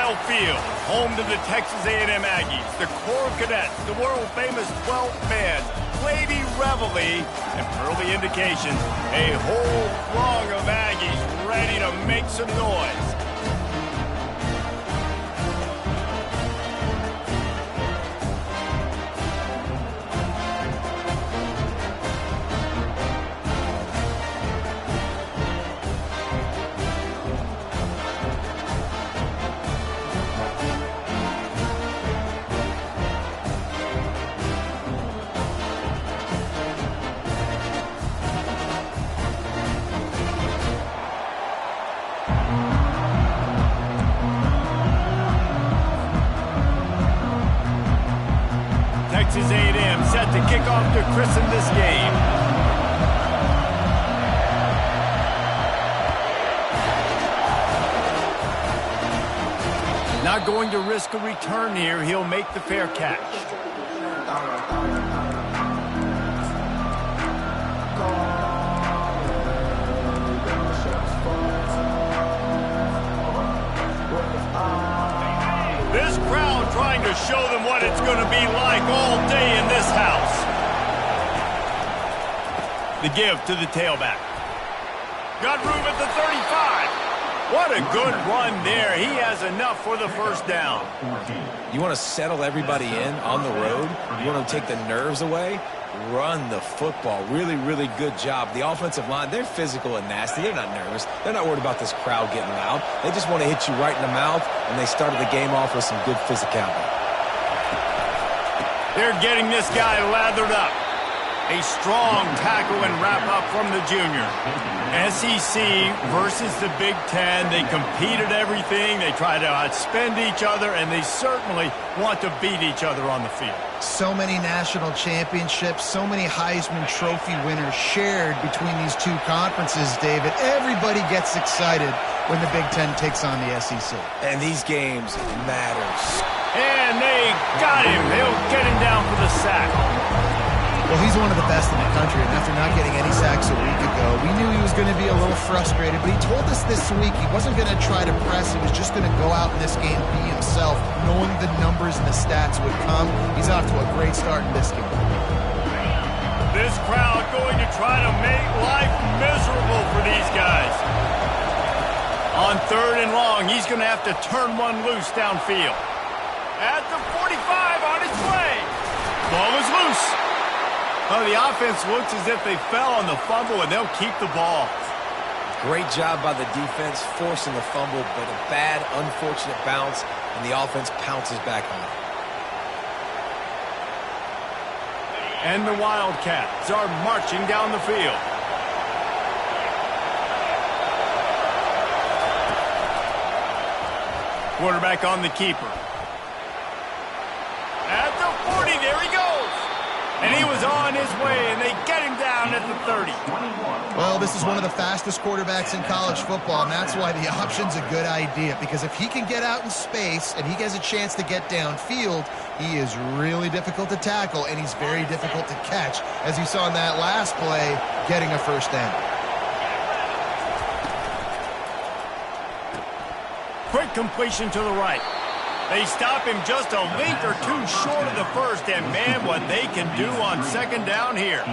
Kyle Field, home to the Texas A&M Aggies, the Corps Cadets, the world-famous 12th man, Lady Reveille, and early indications, a whole throng of Aggies ready to make some noise. Texas A&M set to kick off to christen this game. Not going to risk a return here. He'll make the fair catch. This crowd trying to show them what it's going to be like all day in this house. The give to the tailback. Got room at the 35. What a good run there. He has enough for the first down. You want to settle everybody in on the road? You want to take the nerves away? Run the football. Really, really good job. The offensive line, they're physical and nasty. They're not nervous. They're not worried about this crowd getting loud. They just want to hit you right in the mouth, and they started the game off with some good physicality. They're getting this guy lathered up. A strong tackle and wrap-up from the junior. SEC versus the Big Ten. They compete at everything. They try to outspend each other, and they certainly want to beat each other on the field. So many national championships, so many Heisman Trophy winners shared between these two conferences, David. Everybody gets excited when the Big Ten takes on the SEC. And these games matter. And they got him. They'll get him down for the sack. Well, he's one of the best in the country, and after not getting any sacks a week ago, we knew he was going to be a little frustrated, but he told us this week he wasn't going to try to press. He was just going to go out in this game, be himself, knowing the numbers and the stats would come. He's off to a great start in this game. This crowd going to try to make life miserable for these guys. On 3rd and long, he's going to have to turn one loose downfield. At the 45 on its way. Ball is loose. Oh, the offense looks as if they fell on the fumble, and they'll keep the ball. Great job by the defense forcing the fumble, but a bad, unfortunate bounce, and the offense pounces back on it. And the Wildcats are marching down the field. Quarterback on the keeper. At the 40, there he goes. And he was on his way, and they get him down at the 30. Well, this is one of the fastest quarterbacks in college football, and that's why the option's a good idea, because if he can get out in space and he has a chance to get downfield, he is really difficult to tackle, and he's very difficult to catch, as you saw in that last play, getting a first down. Quick completion to the right. They stop him just a length or two short of the first, and man, what they can do on 2nd down here.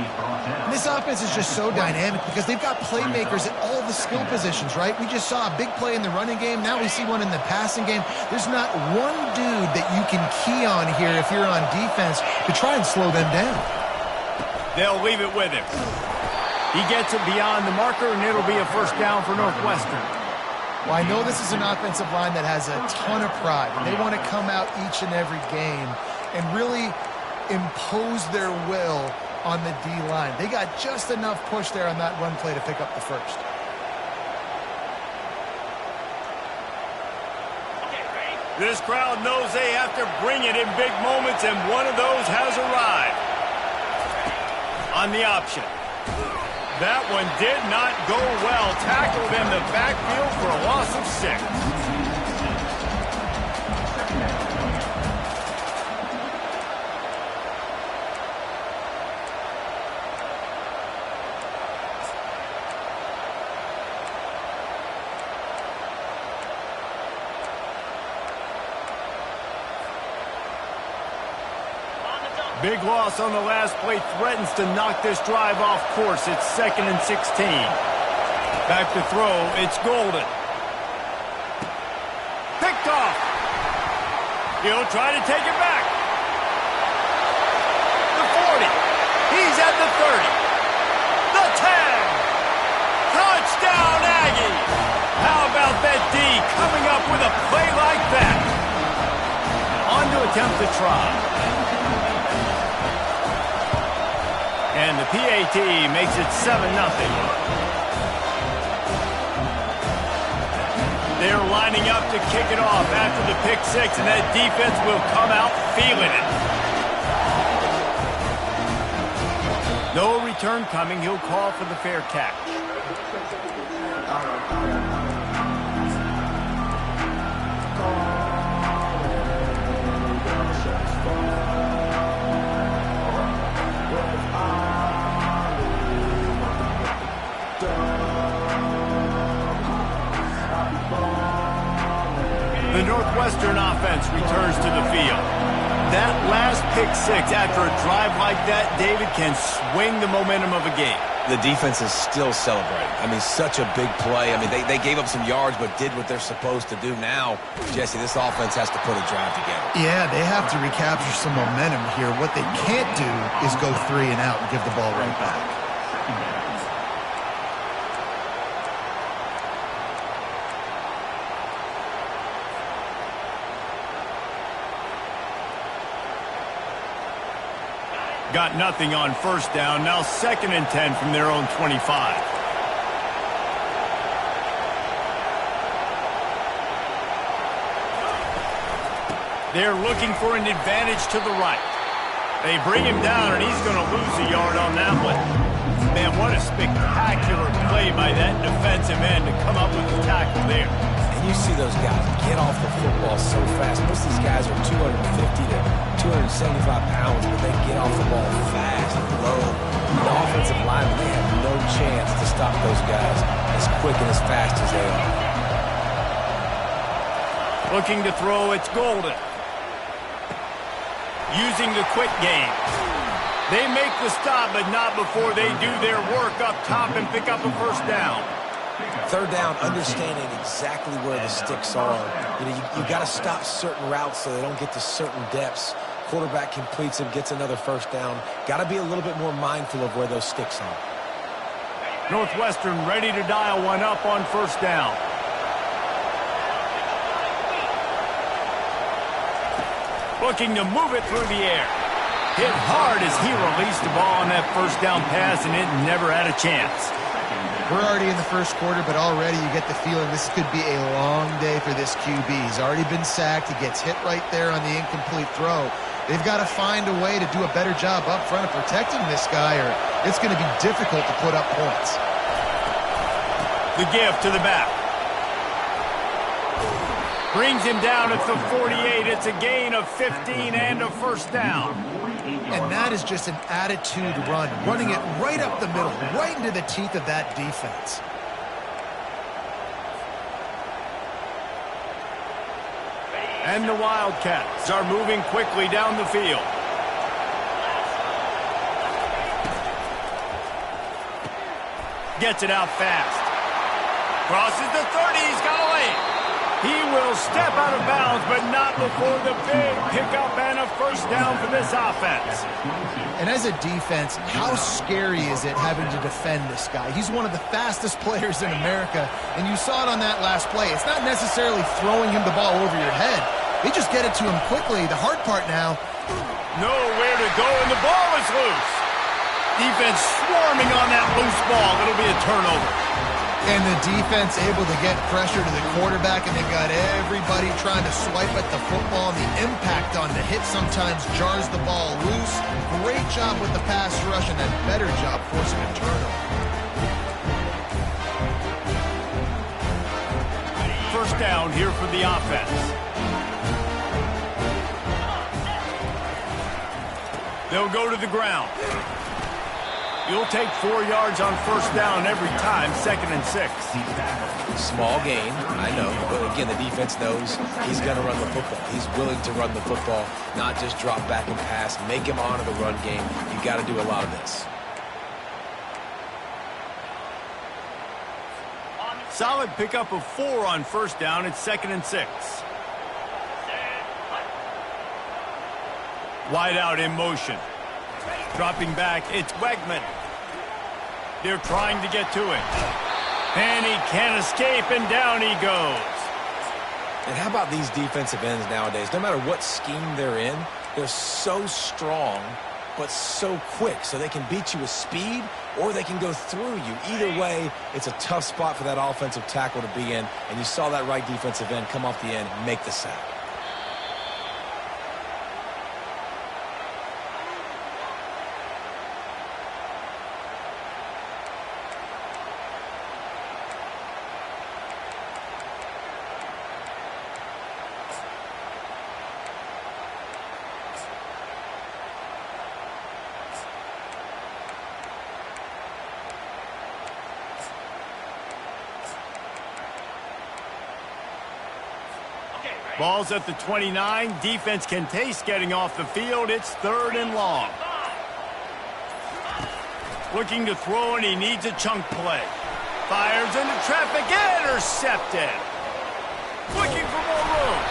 This offense is just so dynamic because they've got playmakers at all the skill positions, right? We just saw a big play in the running game. Now we see one in the passing game. There's not one dude that you can key on here if you're on defense to try and slow them down. They'll leave it with him. He gets it beyond the marker, and it'll be a first down for Northwestern. Well, I know this is an offensive line that has a ton of pride. They want to come out each and every game and really impose their will on the D-line. They got just enough push there on that run play to pick up the first. This crowd knows they have to bring it in big moments, and one of those has arrived. On the option. That one did not go well. Tackled in the backfield for a loss of 6. Big loss on the last play threatens to knock this drive off course. It's 2nd and 16. Back to throw. It's Golden. Picked off. He'll try to take it back. The 40. He's at the 30. The 10. Touchdown, Aggies. How about that D coming up with a play like that? On to attempt to try. And the PAT makes it 7-0. They're lining up to kick it off after the pick six, and that defense will come out feeling it. No return coming. He'll call for the fair catch. The Northwestern offense returns to the field. That last pick six after a drive like that, David, can swing the momentum of a game. The defense is still celebrating. I mean, such a big play. I mean, they gave up some yards but did what they're supposed to do. Now, Jesse, this offense has to put a drive together. Yeah, they have to recapture some momentum here. What they can't do is go 3 and out and give the ball right back. Got nothing on first down. Now 2nd and 10 from their own 25. They're looking for an advantage to the right. They bring him down, and he's going to lose a yard on that one. Man, what a spectacular play by that defensive end to come up with the tackle there. And you see those guys get off the football so fast. Most of these guys are 250 to 275 pounds, but they get off the ball fast and low. The offensive linemen, they have no chance to stop those guys as quick and as fast as they are. Looking to throw, it's Golden. Using the quick game. They make the stop, but not before they do their work up top and pick up a first down. Third down, understanding exactly where the sticks are. You know, you got to stop certain routes so they don't get to certain depths. Quarterback completes them, gets another first down. Got to be a little bit more mindful of where those sticks are. Northwestern ready to dial one up on first down. Looking to move it through the air. Hit hard as he released the ball on that first down pass, and it never had a chance. We're already in the first quarter, but already you get the feeling this could be a long day for this QB. He's already been sacked. He gets hit right there on the incomplete throw. They've got to find a way to do a better job up front of protecting this guy, or it's going to be difficult to put up points. The give to the back. Brings him down at the 48. It's a gain of 15 and a first down. And that is just an attitude run, running it right up the middle, right into the teeth of that defense. And the Wildcats are moving quickly down the field. Gets it out fast. Crosses the 30. He's got a lane. He will step out of bounds, but not before the big pickup and a first down for this offense. And as a defense, how scary is it having to defend this guy? He's one of the fastest players in America, and you saw it on that last play. It's not necessarily throwing him the ball over your head. They just get it to him quickly. The hard part now, nowhere to go, and the ball is loose. Defense swarming on that loose ball. It'll be a turnover. And the defense able to get pressure to the quarterback, and they've got everybody trying to swipe at the football, and the impact on the hit sometimes jars the ball loose. Great job with the pass rush, and a better job forcing a turnover. First down here for the offense. They'll go to the ground. You'll take 4 yards on first down every time, 2nd and 6. Small gain, I know, but again, the defense knows he's going to run the football. He's willing to run the football, not just drop back and pass, make him honor the run game. You got to do a lot of this. Solid pickup of 4 on first down. It's 2nd and 6. Wide out in motion. Dropping back, it's Wegman. They're trying to get to it. And he can't escape, and down he goes. And how about these defensive ends nowadays? No matter what scheme they're in, they're so strong, but so quick. So they can beat you with speed, or they can go through you. Either way, it's a tough spot for that offensive tackle to be in. And you saw that right defensive end come off the end, make the sack. Ball's at the 29. Defense can taste getting off the field. It's 3rd and long. Looking to throw, and he needs a chunk play. Fires into traffic. Intercepted. Looking for more room.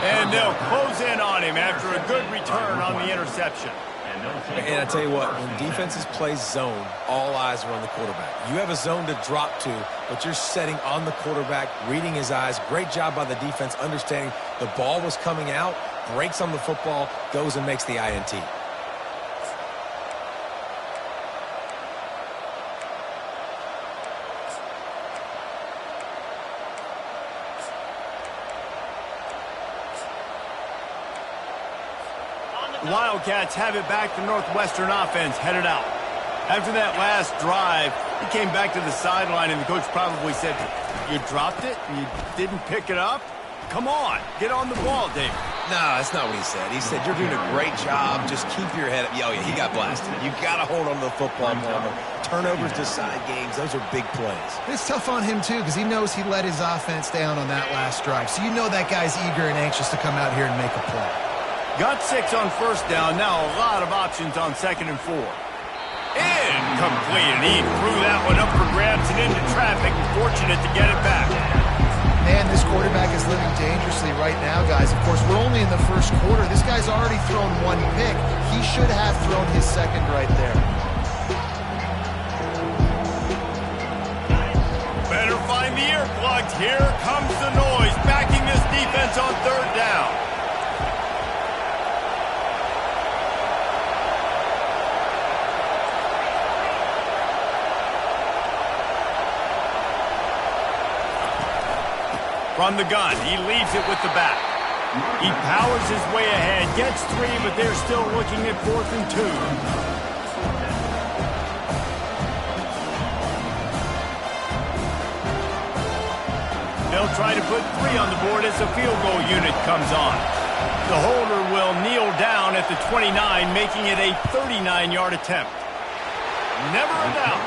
And they'll close in on him after a good return on the interception. And I tell you what, when defenses play zone, all eyes are on the quarterback. You have a zone to drop to, but you're setting on the quarterback, reading his eyes. Great job by the defense, understanding the ball was coming out, breaks on the football, goes and makes the INT. Wildcats have it back. The Northwestern offense headed out. After that last drive, he came back to the sideline, and the coach probably said, "You dropped it and you didn't pick it up? Come on, get on the ball, Dave." No, that's not what he said. He said, "You're doing a great job. Just keep your head up." Oh, yeah, he got blasted. You got to hold on to the football, Palmer. Turnovers decide games. Those are big plays. It's tough on him, too, because he knows he let his offense down on that last drive. So you know that guy's eager and anxious to come out here and make a play. Got 6 on first down. Now a lot of options on 2nd and 4. Incomplete. And he threw that one up for grabs and into traffic. Fortunate to get it back. Man, this quarterback is living dangerously right now, guys. Of course, we're only in the first quarter. This guy's already thrown 1 pick. He should have thrown his second right there. Better find the earplugs. Here comes the noise, backing this defense on 3rd down. From the gun, he leaves it with the back. He powers his way ahead, gets 3, but they're still looking at 4th and 2. They'll try to put 3 on the board as the field goal unit comes on. The holder will kneel down at the 29, making it a 39-yard attempt. Never a doubt.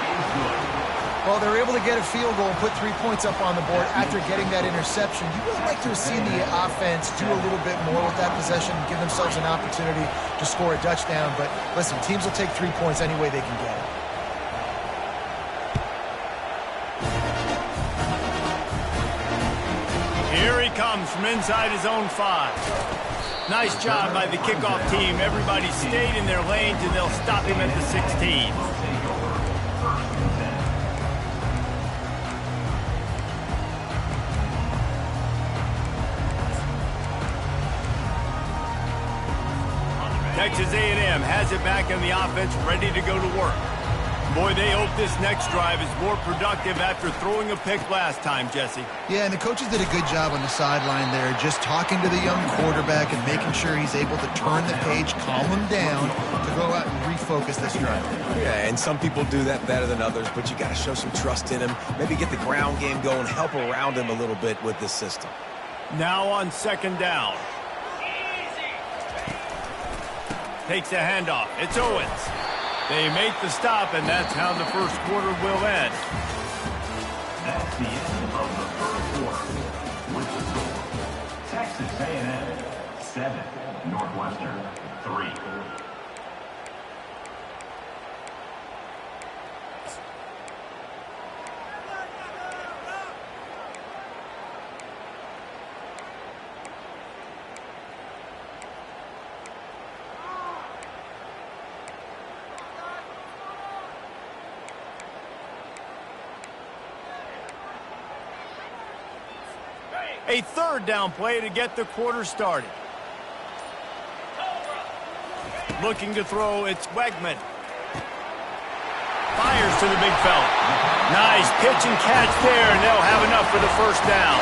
Well, they're able to get a field goal and put 3 points up on the board after getting that interception. You would like to have seen the offense do a little bit more with that possession, give themselves an opportunity to score a touchdown. But listen, teams will take 3 points any way they can get it. Here he comes from inside his own 5. Nice job by the kickoff team. Everybody stayed in their lanes, and they'll stop him at the 16. Texas A&M has it back in the offense, ready to go to work. Boy, they hope this next drive is more productive after throwing a pick last time, Jesse. Yeah, and the coaches did a good job on the sideline there, just talking to the young quarterback and making sure he's able to turn the page, calm him down, to go out and refocus this drive. Yeah, and some people do that better than others, but you got to show some trust in him. Maybe get the ground game going, help around him a little bit with this system. Now on 2nd down. Takes a handoff. It's Owens. They make the stop, and that's how the first quarter will end. That's the end of the first quarter. With the score, Texas A&M 7, Northwestern 3. A third down play to get the quarter started. Looking to throw, it's Wegman. Fires to the big fella. Nice pitch and catch there, and they'll have enough for the first down.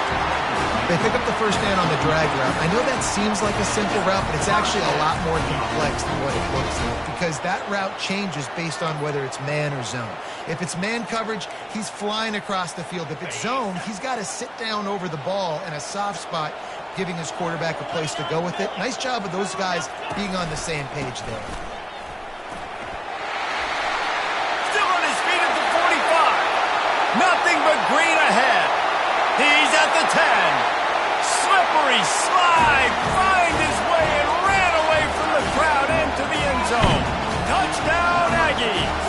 They pick up the first down on the drag route. I know that seems like a simple route, but it's actually a lot more complex than what it looks like because that route changes based on whether it's man or zone. If it's man coverage, he's flying across the field. If it's zone, he's got to sit down over the ball in a soft spot, giving his quarterback a place to go with it. Nice job of those guys being on the same page there. Still on his feet at the 45. Nothing but green ahead. He's at the 10. Slippery slide, find his way and ran away from the crowd into the end zone. Touchdown, Aggies.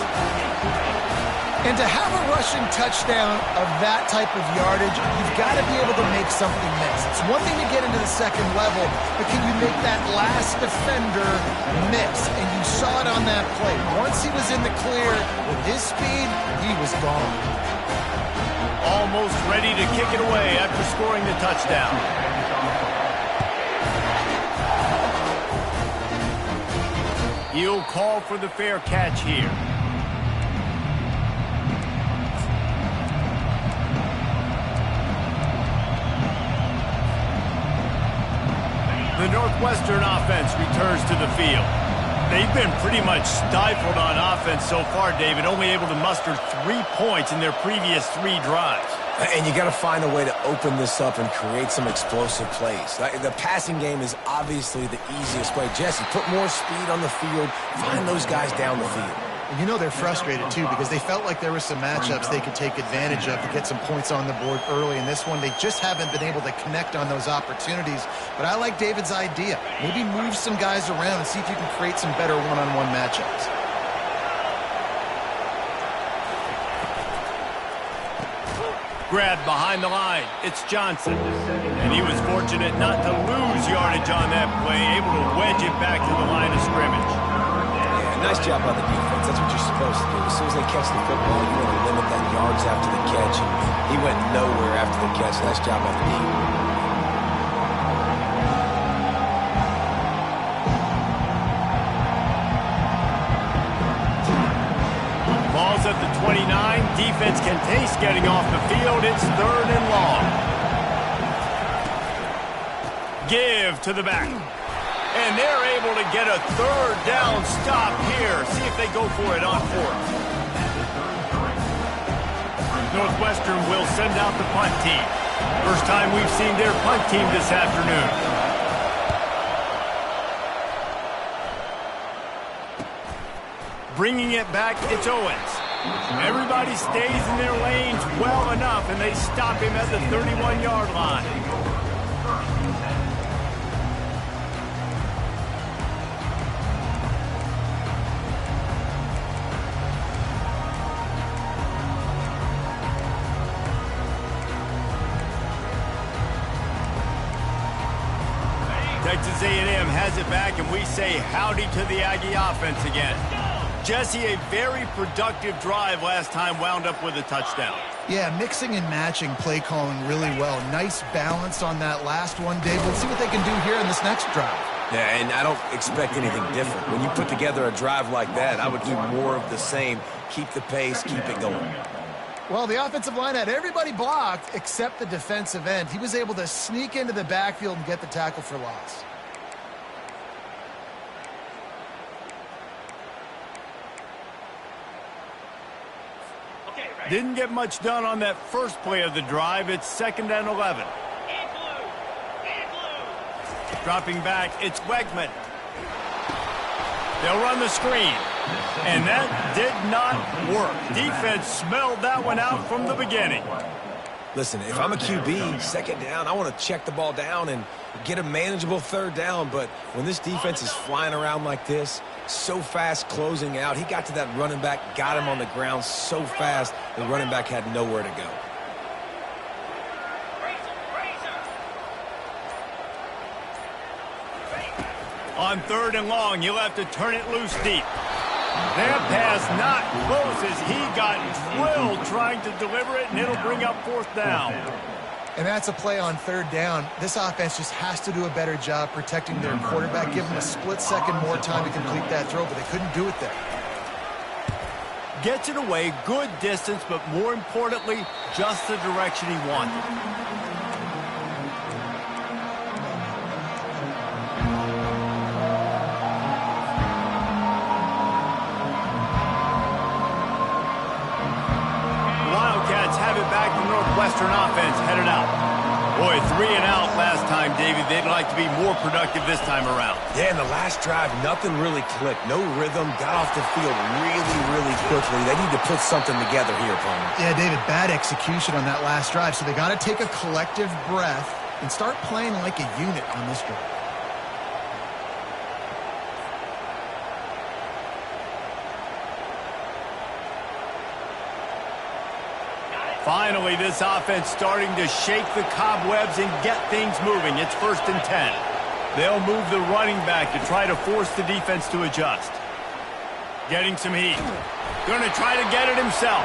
And to have a rushing touchdown of that type of yardage, you've got to be able to make something miss. It's one thing to get into the second level, but can you make that last defender miss? And you saw it on that play. Once he was in the clear with his speed, he was gone. Almost ready to kick it away after scoring the touchdown. He'll call for the fair catch here. The Northwestern offense returns to the field. They've been pretty much stifled on offense so far, David, only able to muster 3 points in their previous 3 drives. And you got to find a way to open this up and create some explosive plays. The passing game is obviously the easiest way. Jesse, put more speed on the field. Find those guys down the field. And you know they're frustrated, too, because they felt like there were some matchups they could take advantage of to get some points on the board early. In this one, they just haven't been able to connect on those opportunities. But I like David's idea. Maybe move some guys around and see if you can create some better one-on-one matchups. Grabbed behind the line. It's Johnson. And he was fortunate not to lose yardage on that play, able to wedge it back to the line of scrimmage. Nice job by the defense. That's what you're supposed to do. As soon as they catch the football, you want to limit that yards after the catch. And he went nowhere after the catch. Nice job by the defense. Ball's at the 29. Defense can taste getting off the field. It's 3rd and long. Give to the back. And they're able to get a 3rd down stop here. See if they go for it on 4th. Northwestern will send out the punt team. First time we've seen their punt team this afternoon. Bringing it back, it's Owens. Everybody stays in their lanes well enough, and they stop him at the 31-yard line. Texas A&M has it back, and we say howdy to the Aggie offense again. Jesse, a very productive drive last time wound up with a touchdown. Yeah, mixing and matching play calling really well. Nice balance on that last one, Dave. Let's see what they can do here in this next drive. Yeah, and I don't expect anything different. When you put together a drive like that, I would do more of the same. Keep the pace, keep it going. Well, the offensive line had everybody blocked except the defensive end. He was able to sneak into the backfield and get the tackle for loss. Didn't get much done on that first play of the drive. It's 2nd and 11. Dropping back, it's Wegman. They'll run the screen. And that did not work. Defense smelled that one out from the beginning. Listen, if I'm a QB, second down, I want to check the ball down and get a manageable third down. But when this defense is flying around like this, so fast closing out, he got to that running back, got him on the ground so fast, the running back had nowhere to go. On 3rd and long, you'll have to turn it loose deep. That pass not close as he got drilled trying to deliver it, and it'll bring up 4th down. And that's a play on 3rd down. This offense just has to do a better job protecting their quarterback, give him a split second more time to complete that throw, but they couldn't do it there. Gets it away, good distance, but more importantly, just the direction he wanted. Northwestern offense headed out. Boy, 3 and out last time, David. They'd like to be more productive this time around. Yeah, in the last drive, nothing really clicked. No rhythm, got off the field really, really quickly. They need to put something together here, Palmer. Yeah, David, bad execution on that last drive, so they got to take a collective breath and start playing like a unit on this drive. Finally, this offense starting to shake the cobwebs and get things moving. It's 1st and 10. They'll move the running back to try to force the defense to adjust. Getting some heat. Going to try to get it himself.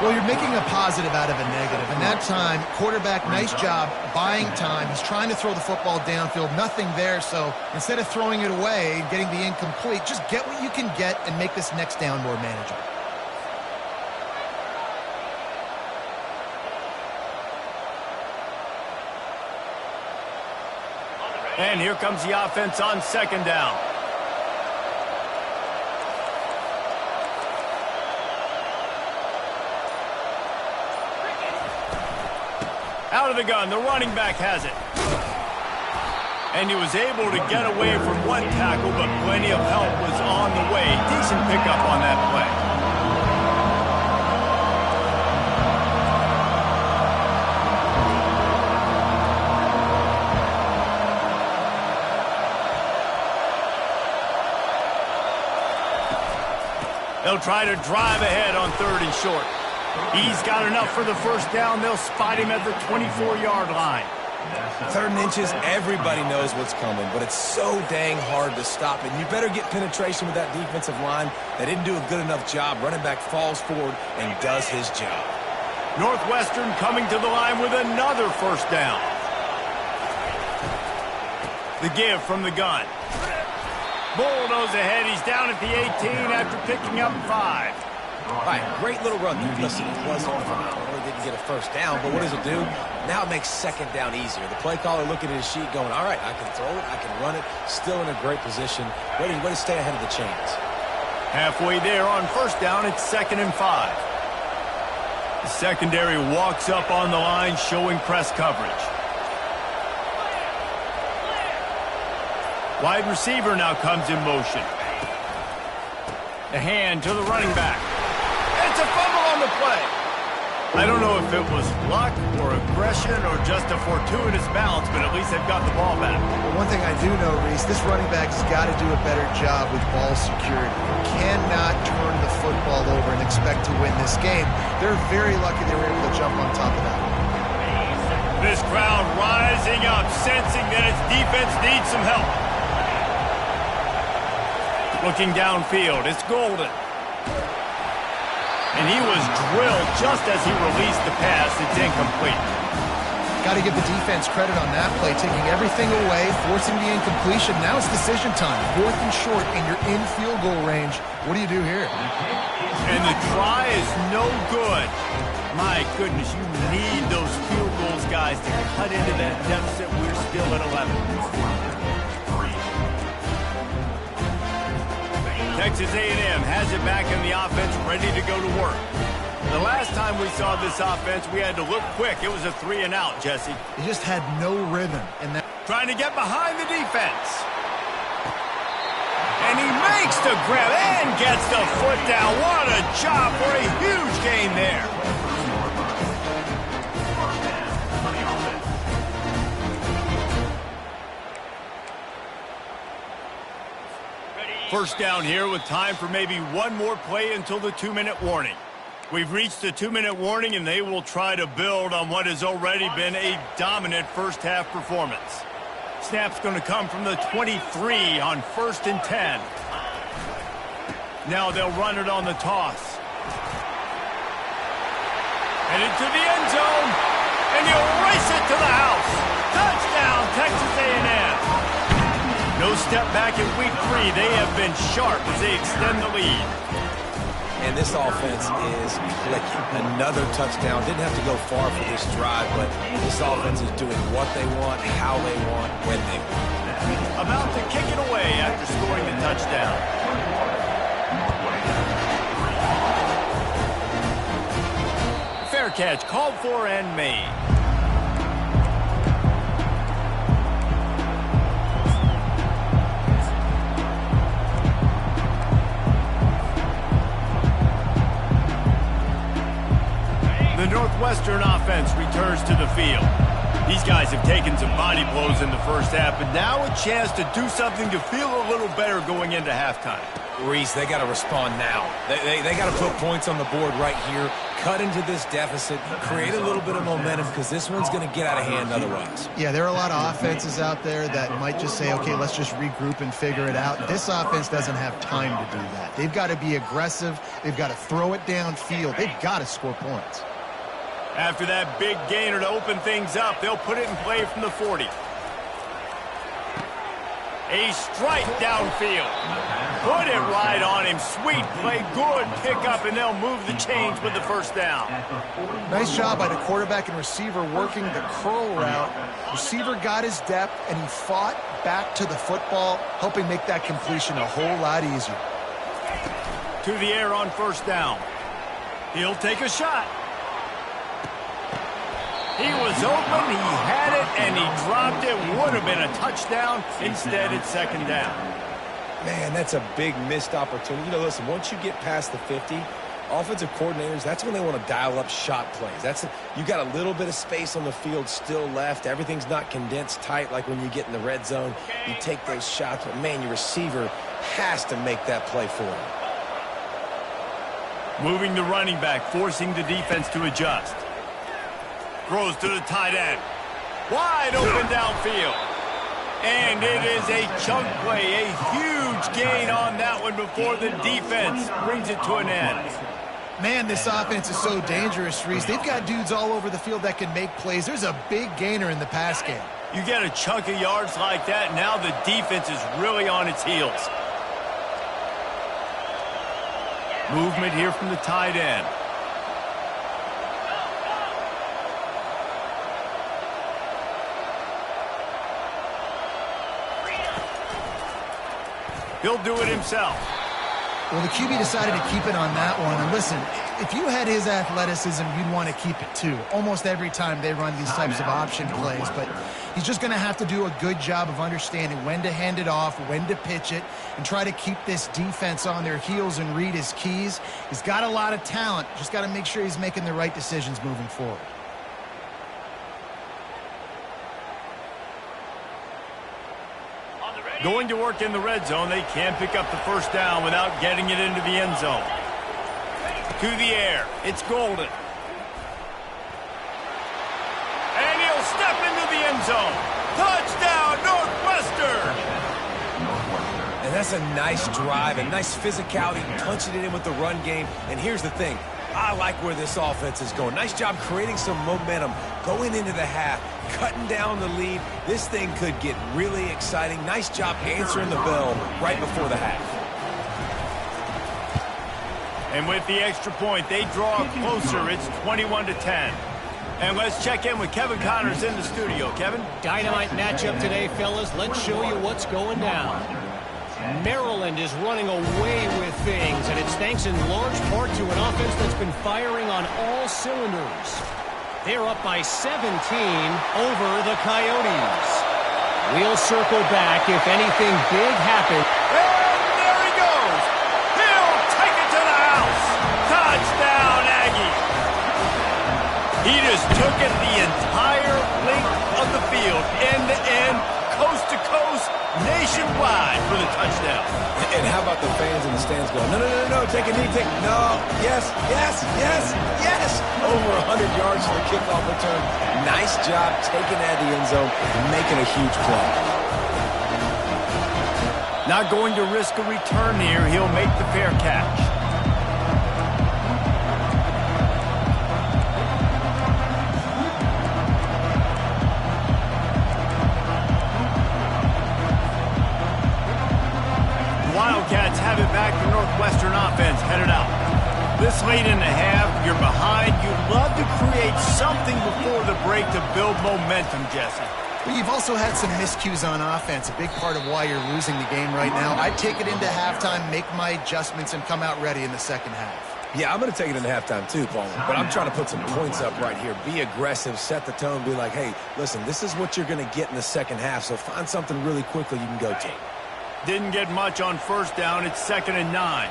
Well, you're making a positive out of a negative. And that time, quarterback, nice job buying time. He's trying to throw the football downfield. Nothing there, so instead of throwing it away and getting the incomplete, just get what you can get and make this next down more manageable. And here comes the offense on 2nd down. Out of the gun, the running back has it. And he was able to get away from one tackle, but plenty of help was on the way. Decent pickup on that play. They'll try to drive ahead on 3rd and short. He's got enough for the 1st down. They'll spot him at the 24-yard line. 3rd and inches, everybody knows what's coming, but it's so dang hard to stop. And you better get penetration with that defensive line. They didn't do a good enough job. Running back falls forward and does his job. Northwestern coming to the line with another 1st down. The give from the gun. Bulldoze ahead. He's down at the 18 after picking up 5. All right, great little run there. Listen, it wasn't phenomenal. He didn't get a 1st down, but what does it do? Now it makes 2nd down easier. The play caller looking at his sheet going, all right, I can throw it, I can run it, still in a great position. Way to stay ahead of the chains. Halfway there on 1st down, it's 2nd and 5. The secondary walks up on the line, showing press coverage. Wide receiver now comes in motion. The hand to the running back. It's a fumble on the play. I don't know if it was luck or aggression or just a fortuitous bounce, but at least they've got the ball back. Well, one thing I do know, Reese, this running back has got to do a better job with ball security. You cannot turn the football over and expect to win this game. They're very lucky they were able to jump on top of that. This crowd rising up, sensing that its defense needs some help. Looking downfield, it's Golden. And he was drilled just as he released the pass. It's incomplete. Got to give the defense credit on that play, taking everything away, forcing the incompletion. Now it's decision time. 4th and short, and you're in field goal range. What do you do here? And the try is no good. My goodness, you need those field goals, guys, to cut into that deficit. We're still at 11. Texas A&M has it back in the offense, ready to go to work. The last time we saw this offense, we had to look quick. It was a 3 and out, Jesse. He just had no rhythm. And that trying to get behind the defense. And he makes to grab and gets the foot down. What a job for a huge gain there. First down here with time for maybe one more play until the 2-minute warning. We've reached the 2-minute warning, and they will try to build on what has already been a dominant first-half performance. Snap's going to come from the 23 on 1st and 10. Now they'll run it on the toss. Headed to the end zone, and he'll race it to the house. Touchdown, Texas A&M. No step back in week 3. They have been sharp as they extend the lead. And this offense is clicking. Another touchdown. Didn't have to go far for this drive, but this offense is doing what they want, how they want, when they want. About to kick it away after scoring the touchdown. Fair catch called for and made. The Northwestern offense returns to the field. These guys have taken some body blows in the first half, but now a chance to do something to feel a little better going into halftime. Reese, they got to respond now. They got to put points on the board right here, cut into this deficit, create a little bit of momentum, because this one's going to get out of hand otherwise. Yeah, there are a lot of offenses out there that might just say, okay, let's just regroup and figure it out. This offense doesn't have time to do that. They've got to be aggressive. They've got to throw it downfield. They've got to score points. After that big gainer to open things up, they'll put it in play from the 40. A strike downfield. Put it right on him. Sweet play, good pickup, and they'll move the chains with the first down. Nice job by the quarterback and receiver working the curl route. Receiver got his depth, and he fought back to the football, helping make that completion a whole lot easier. To the air on first down. He'll take a shot. He was open, he had it, and he dropped it. Would have been a touchdown. Instead, it's second down. Man, that's a big missed opportunity. You know, listen, once you get past the 50, offensive coordinators, that's when they want to dial up shot plays. You got a little bit of space on the field still left. Everything's not condensed tight like when you get in the red zone. You take those shots, but, man, your receiver has to make that play for you. Moving the running back, forcing the defense to adjust. Throws to the tight end. Wide open downfield. And it is a chunk play, a huge gain on that one before the defense brings it to an end. Man, this offense is so dangerous, Reese. They've got dudes all over the field that can make plays. There's a big gainer in the pass game. You get a chunk of yards like that, now the defense is really on its heels. Movement here from the tight end. He'll do it himself. Well, the QB decided to keep it on that one. And listen, if you had his athleticism, you'd want to keep it too. Almost every time they run these types of option plays. But he's just going to have to do a good job of understanding when to hand it off, when to pitch it, and try to keep this defense on their heels and read his keys. He's got a lot of talent. Just got to make sure he's making the right decisions moving forward. Going to work in the red zone, they can pick up the first down without getting it into the end zone. To the air, it's Golden. And he'll step into the end zone. Touchdown, Northwestern! And that's a nice drive, a nice physicality, punching it in with the run game. And here's the thing. I like where this offense is going. Nice job creating some momentum, going into the half, cutting down the lead. This thing could get really exciting. Nice job answering the bell right before the half. And with the extra point, they draw closer. It's 21-10. And let's check in with Kevin Connors in the studio. Kevin? Dynamite matchup today, fellas. Let's show you what's going down. Maryland is running away with things, and it's thanks in large part to an offense that's been firing on all cylinders. They're up by 17 over the Coyotes. We'll circle back if anything big happens. And there he goes. He just took it the entire length of the field, end to end, coast to coast, nationwide for the touchdown. And how about the fans in the stands going, no, no, no, no, take a knee, no, yes, yes, yes, yes. Over 100 yards for the kickoff return. Nice job taking that to the end zone and making a huge play. Not going to risk a return here. He'll make the fair catch. Wildcats have it back. The Northwestern offense headed out. This late in the half, you're behind. You'd love to create something before the break to build momentum, Jesse. But you've also had some miscues on offense, a big part of why you're losing the game right now. I'd take it into halftime, make my adjustments, and come out ready in the second half. Yeah, I'm going to take it into halftime too, Paul. But I'm trying to put some points up right here. Be aggressive, set the tone, be like, hey, listen, this is what you're going to get in the second half, so find something really quickly you can go to. Didn't get much on first down. It's 2nd and 9.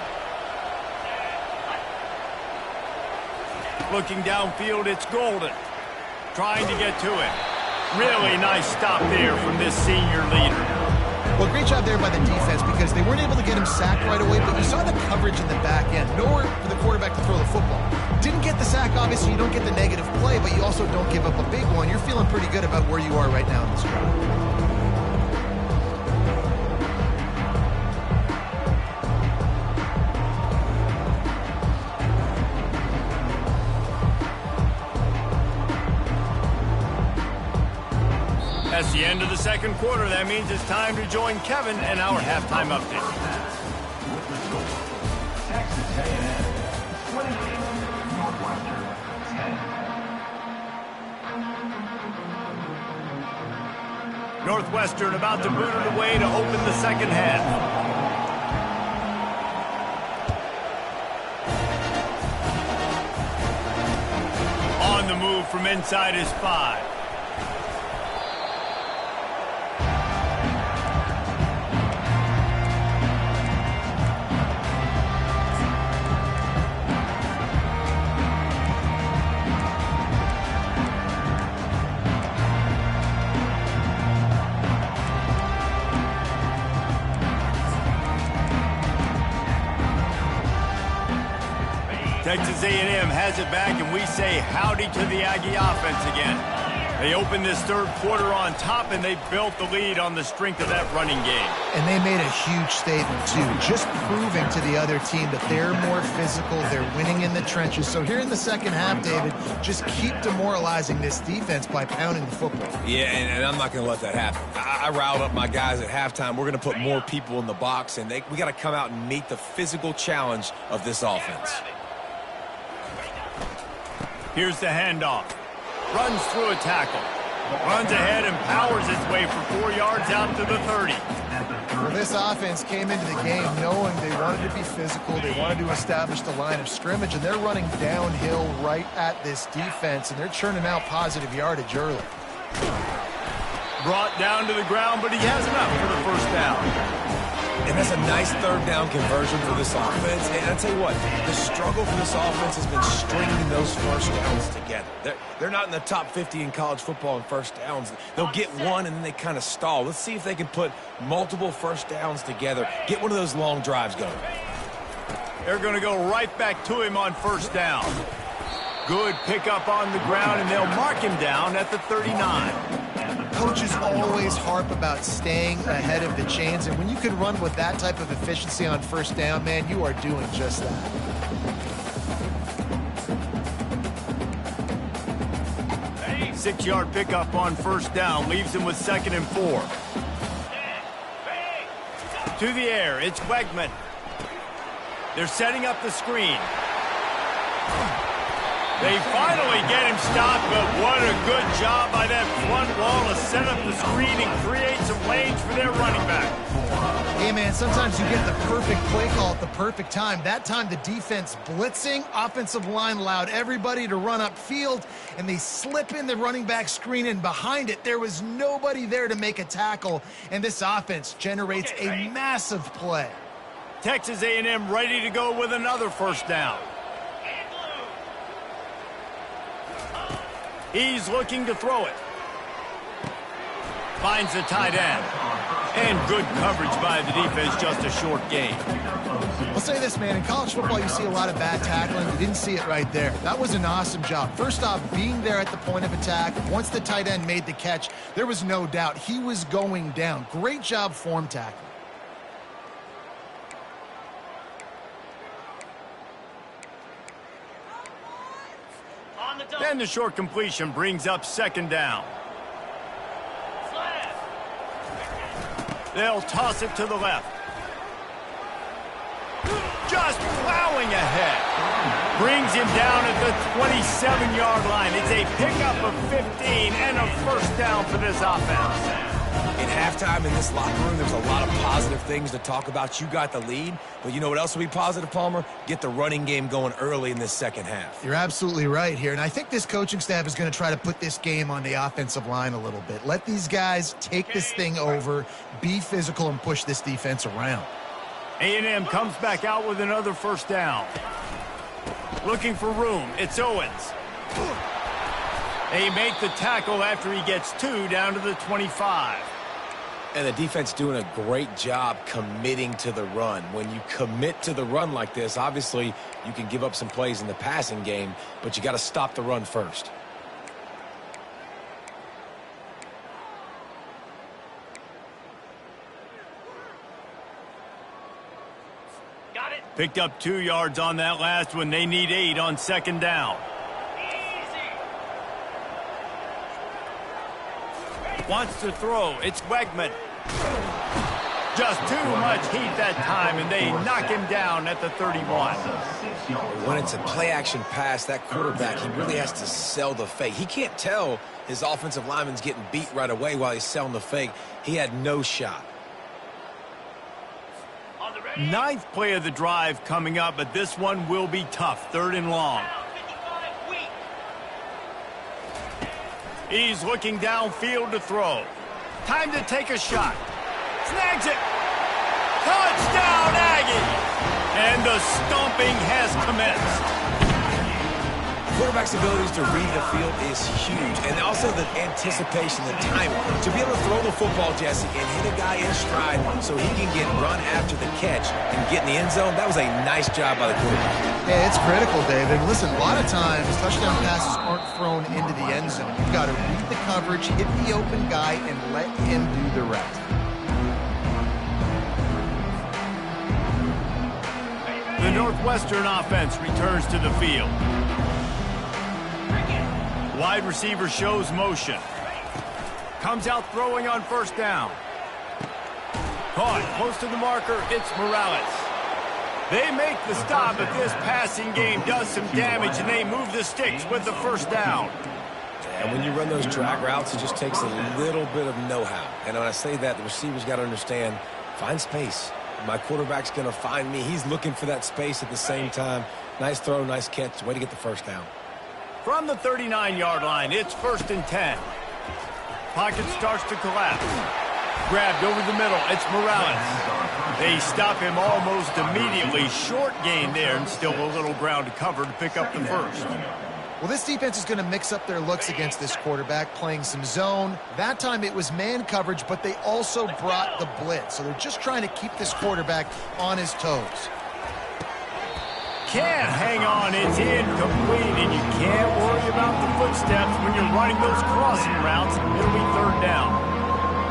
Looking downfield, it's Golden. Trying to get to it. Really nice stop there from this senior leader. Well, great job there by the defense because they weren't able to get him sacked right away, but you saw the coverage in the back end. Nowhere for the quarterback to throw the football. Didn't get the sack, obviously. You don't get the negative play, but you also don't give up a big one. You're feeling pretty good about where you are right now in this drive. That's the end of the second quarter. That means it's time to join Kevin and our halftime update. With the score, Texas A&M 28, Northwestern 10. Northwestern about to boot it away to open the second half. On the move from inside his 5. Texas A&M has it back, and we say howdy to the Aggie offense again. They opened this third quarter on top, and they built the lead on the strength of that running game. And they made a huge statement, too, just proving to the other team that they're more physical, they're winning in the trenches. So here in the second half, David, just keep demoralizing this defense by pounding the football. Yeah, and I'm not going to let that happen. I riled up my guys at halftime. We're going to put more people in the box, and we got to come out and meet the physical challenge of this offense. Here's the handoff. Runs through a tackle. Runs ahead and powers his way for 4 yards out to the 30. Well, this offense came into the game knowing they wanted to be physical. They wanted to establish the line of scrimmage, and they're running downhill right at this defense, and they're churning out positive yardage early. Brought down to the ground, but he has enough for the first down. And that's a nice third down conversion for this offense. And I'll tell you what, the struggle for this offense has been stringing those first downs together. They're not in the top 50 in college football in first downs. They'll get one and then they kind of stall. Let's see if they can put multiple first downs together, get one of those long drives going. They're going to go right back to him on first down. Good pickup on the ground, and they'll mark him down at the 39. Coaches always harp about staying ahead of the chains, and when you can run with that type of efficiency on first down, man, you are doing just that. Hey, 6-yard pickup on first down leaves him with 2nd and 4. To the air, it's Wegman. They're setting up the screen. They finally get him stopped, but what a good job by that front wall to set up the screen and create some lanes for their running back. Hey, man, sometimes you get the perfect play call at the perfect time. That time the defense blitzing, offensive line allowed everybody to run upfield, and they slip in the running back screen, and behind it there was nobody there to make a tackle, and this offense generates a massive play. Texas A&M ready to go with another first down. He's looking to throw it. Finds the tight end. And good coverage by the defense, just a short gain. I'll say this, man. In college football, you see a lot of bad tackling. You didn't see it right there. That was an awesome job. First off, being there at the point of attack. Once the tight end made the catch, there was no doubt he was going down. Great job form tackling. Then the short completion brings up second down. They'll toss it to the left. Just plowing ahead. Brings him down at the 27-yard line. It's a pickup of 15 and a first down for this offense. In halftime in this locker room, there's a lot of positive things to talk about. You got the lead, but you know what else will be positive, Palmer? Get the running game going early in this second half. You're absolutely right here, and I think this coaching staff is going to try to put this game on the offensive line a little bit. Let these guys take this thing over, be physical, and push this defense around. A&M comes back out with another first down. Looking for room. It's Owens. They make the tackle after he gets 2 down to the 25. And the defense doing a great job committing to the run. When you commit to the run like this, obviously you can give up some plays in the passing game, but you got to stop the run first. Got it. Picked up 2 yards on that last one. They need 8 on second down. Wants to throw. It's Wegman. Just too much heat that time, and they knock him down at the 31. When it's a play-action pass, that quarterback, he really has to sell the fake. He can't tell his offensive lineman's getting beat right away while he's selling the fake. He had no shot. 9th play of the drive coming up, but this one will be tough. 3rd and long. He's looking downfield to throw. Time to take a shot. Snags it. Touchdown, Aggie! And the stomping has commenced. Quarterback's abilities to read the field is huge, and also the anticipation, the timing. To be able to throw the football, Jesse, and hit a guy in stride so he can get run after the catch and get in the end zone, that was a nice job by the quarterback. Yeah, it's critical, David. Listen, a lot of times touchdown passes aren't thrown into the end zone. You've got to read the coverage, hit the open guy, and let him do the rest. The Northwestern offense returns to the field. Wide receiver shows motion. Comes out throwing on first down. Caught close to the marker. It's Morales. They make the stop, but this passing game does some damage, and they move the sticks with the first down. And when you run those drag routes, it just takes a little bit of know-how. And when I say that, the receiver's got to understand, find space. My quarterback's going to find me. He's looking for that space at the same time. Nice throw, nice catch. Way to get the first down. From the 39-yard line, it's 1st and 10. Pocket starts to collapse. Grabbed over the middle. It's Morales. They stop him almost immediately. Short gain there, and still a little ground to cover to pick up the first. Well, this defense is going to mix up their looks against this quarterback, playing some zone. That time it was man coverage, but they also brought the blitz. So they're just trying to keep this quarterback on his toes. Can't hang on. It's incomplete, and you can't worry about the footsteps when you're running those crossing routes. It'll be 3rd down.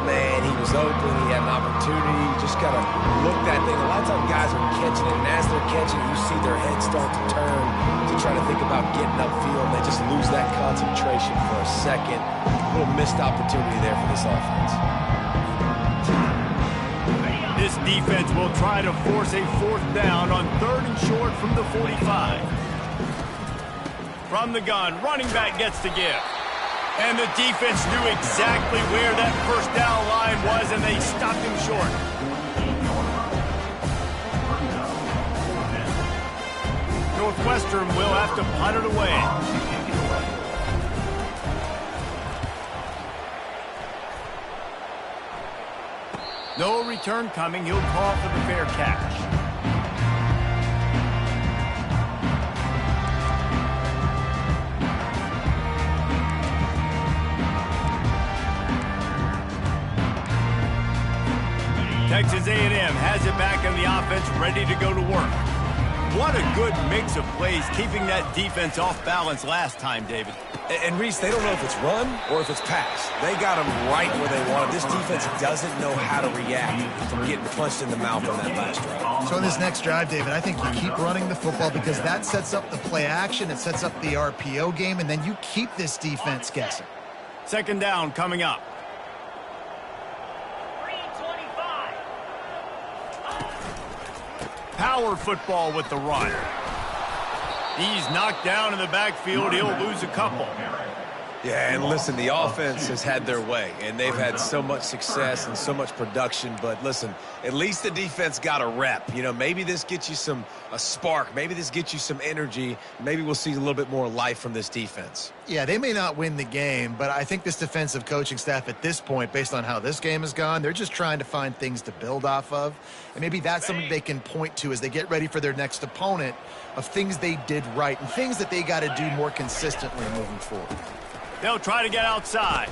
Man, he was open. He had an opportunity. You just got to look that thing. A lot of times guys are catching it, and as they're catching it, you see their head start to turn to try to think about getting upfield, and they just lose that concentration for a second. A little missed opportunity there for this offense. This defense will try to force a 4th down on 3rd and short from the 45. From the gun, running back gets to give. And the defense knew exactly where that first down line was, and they stopped him short. Northwestern will have to punt it away. No return coming. He'll call for the fair catch. Texas A&M has it back on the offense, ready to go to work. What a good mix of plays, keeping that defense off balance last time, David. And Reese, they don't know if it's run or if it's pass. They got them right where they want it. This defense doesn't know how to react from getting punched in the mouth on that last drive. So in this next drive, David, I think you keep running the football because that sets up the play action, it sets up the RPO game, and then you keep this defense guessing. Second down coming up. Power football with the run. He's knocked down in the backfield. He'll lose a couple. Yeah, and listen, the offense has had their way, and they've had so much success and so much production. But listen, at least the defense got a rep. You know, maybe this gets you a spark. Maybe this gets you some energy. Maybe we'll see a little bit more life from this defense. Yeah, they may not win the game, but I think this defensive coaching staff at this point, based on how this game has gone, they're just trying to find things to build off of. And maybe that's something they can point to as they get ready for their next opponent of things they did right and things that they got to do more consistently moving forward. They'll try to get outside.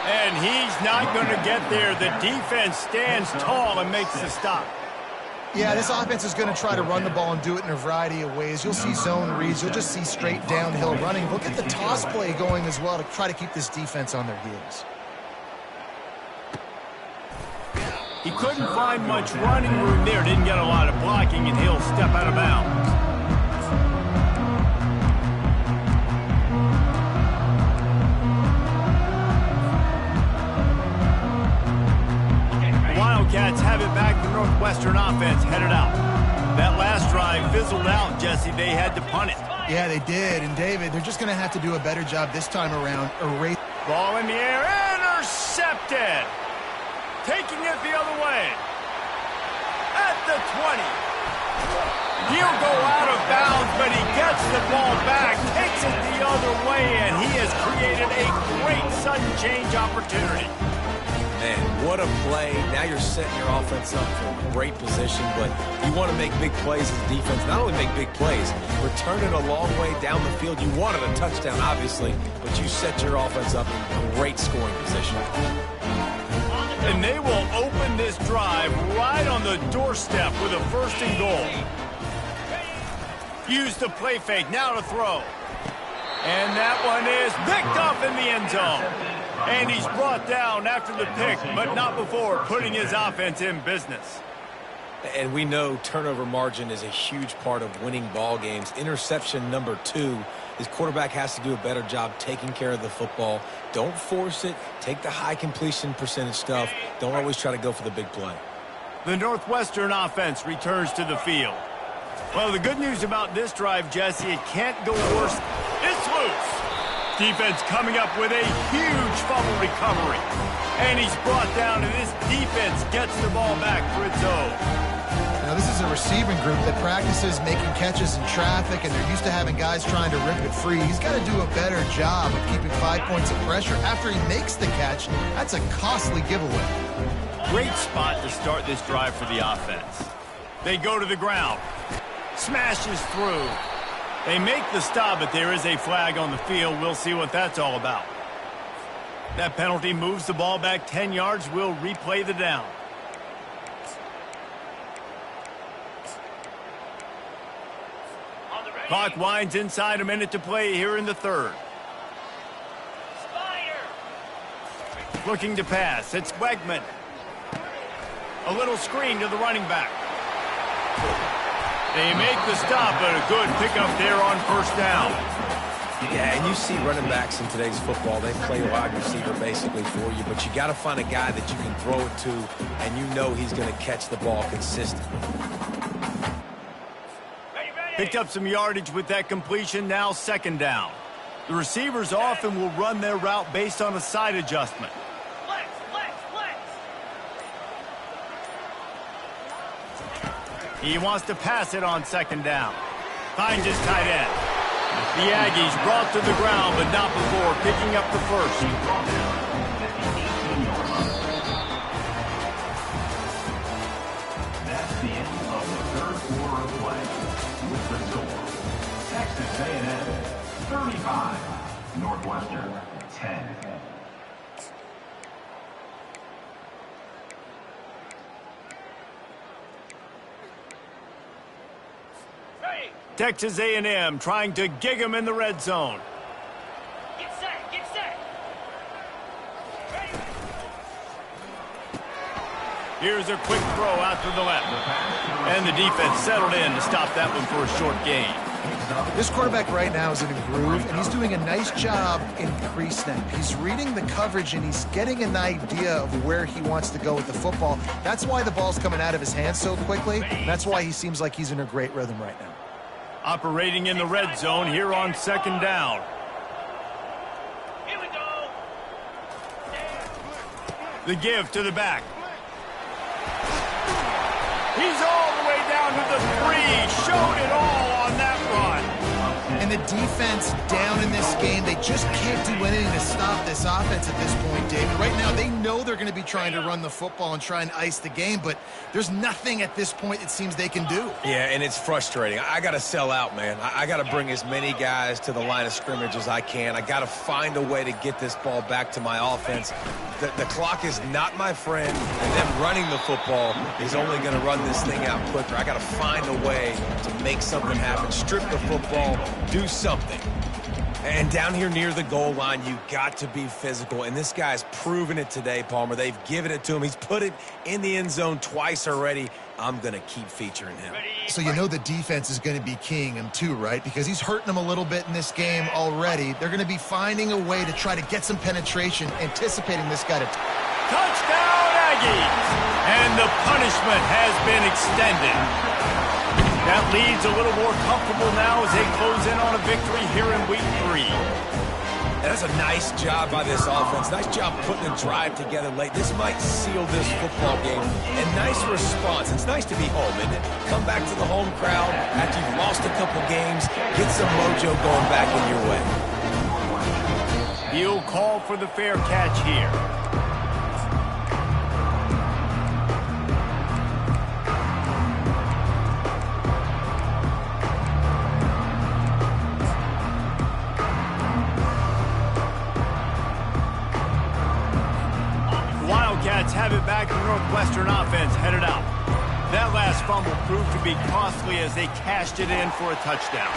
And he's not going to get there. The defense stands tall and makes the stop. Yeah, this offense is going to try to run the ball and do it in a variety of ways. You'll see zone reads. You'll just see straight downhill running. We'll get the toss play going as well to try to keep this defense on their heels. He couldn't find much running room there. Didn't get a lot of blocking, and he'll step out of bounds. Wildcats have it back. The Northwestern offense headed out. That last drive fizzled out, Jesse. They had to punt it. Yeah, they did. And, David, they're just going to have to do a better job this time around. Ball in the air. Intercepted. Taking it the other way. At the 20. He'll go out of bounds, but he gets the ball back, takes it the other way, and he has created a great sudden change opportunity. Man, what a play. Now you're setting your offense up for a great position, but you want to make big plays as a defense. Not only make big plays, return it a long way down the field. You wanted a touchdown, obviously, but you set your offense up in great scoring position. And they will open this drive right on the doorstep with a 1st and goal. Use the play fake, now to throw. And that one is picked up in the end zone. And he's brought down after the pick, but not before putting his offense in business. And we know turnover margin is a huge part of winning ball games. Interception number 2. His quarterback has to do a better job taking care of the football. Don't force it. Take the high completion percentage stuff. Don't always try to go for the big play. The Northwestern offense returns to the field. Well, the good news about this drive, Jesse, it can't go worse. It's loose. Defense coming up with a huge fumble recovery. And he's brought down, and this defense gets the ball back for its own. Now, this is a receiving group that practices making catches in traffic, and they're used to having guys trying to rip it free. He's got to do a better job of keeping 5 points of pressure after he makes the catch. That's a costly giveaway. Great spot to start this drive for the offense. They go to the ground. Smashes through. They make the stop, but there is a flag on the field. We'll see what that's all about. That penalty moves the ball back 10 yards. We'll replay the down. Clock winds inside, a minute to play here in the 3rd. Looking to pass. It's Wegman. A little screen to the running back. They make the stop, but a good pickup there on 1st down. Yeah, and you see running backs in today's football, they play wide receiver basically for you, but you got to find a guy that you can throw it to, and you know he's going to catch the ball consistently. Picked up some yardage with that completion, now 2nd down. The receivers often will run their route based on a side adjustment. He wants to pass it on 2nd down. Finds his tight end. The Aggies brought to the ground, but not before picking up the 1st. That's the end of the 3rd quarter of play. With the score, Texas A&M 35, Northwestern 10. Texas A&M trying to gig him in the red zone. Get set, get set. Here's a quick throw out to the left. And the defense settled in to stop that one for a short gain. This quarterback right now is in a groove, and he's doing a nice job in pre-snap. He's reading the coverage, and he's getting an idea of where he wants to go with the football. That's why the ball's coming out of his hands so quickly. That's why he seems like he's in a great rhythm right now. Operating in the red zone here on second down. Here we go. The give to the back. He's all the way down to the 3. Showed it all on that run. And the defense down in this game, they just can't do anything to stop this offense at this point, David. Right now, they know they're going to be trying to run the football and try and ice the game, but there's nothing at this point it seems they can do. Yeah, and it's frustrating. I got to sell out, man. I got to bring as many guys to the line of scrimmage as I can. I got to find a way to get this ball back to my offense. The clock is not my friend, and them running the football is only going to run this thing out quicker. I got to find a way to make something happen, strip the football, do something. And down here near the goal line, you got to be physical. And this guy's proven it today, Palmer. They've given it to him. He's put it in the end zone twice already. I'm going to keep featuring him. So you know the defense is going to be keying him too, right? Because he's hurting them a little bit in this game already. They're going to be finding a way to try to get some penetration, anticipating this guy to... Touchdown, Aggies! And the punishment has been extended. That lead's a little more comfortable now as they close in on a victory here in week 3. That's a nice job by this offense. Nice job putting the drive together late. This might seal this football game. And nice response. It's nice to be home, isn't it? Come back to the home crowd after you've lost a couple games. Get some mojo going back in your way. He'll call for the fair catch here. Wildcats have it back. The Northwestern offense headed out. That last fumble proved to be costly as they cashed it in for a touchdown.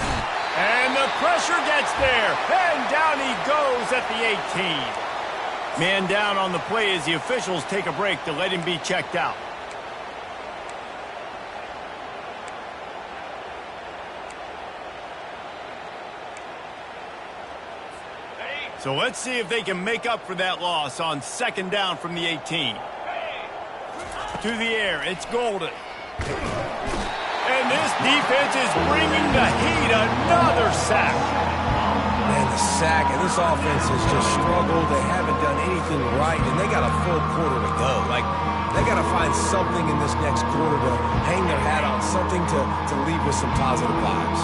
And the pressure gets there. And down he goes at the 18. Man down on the play as the officials take a break to let him be checked out. So let's see if they can make up for that loss on second down from the 18. To the air, it's Golden. And this defense is bringing the heat. Another sack. Man, the sack, and this offense has just struggled. They haven't done anything right, and they got a full quarter to go. Like, they got to find something in this next quarter to hang their hat on, something to leave with some positive vibes.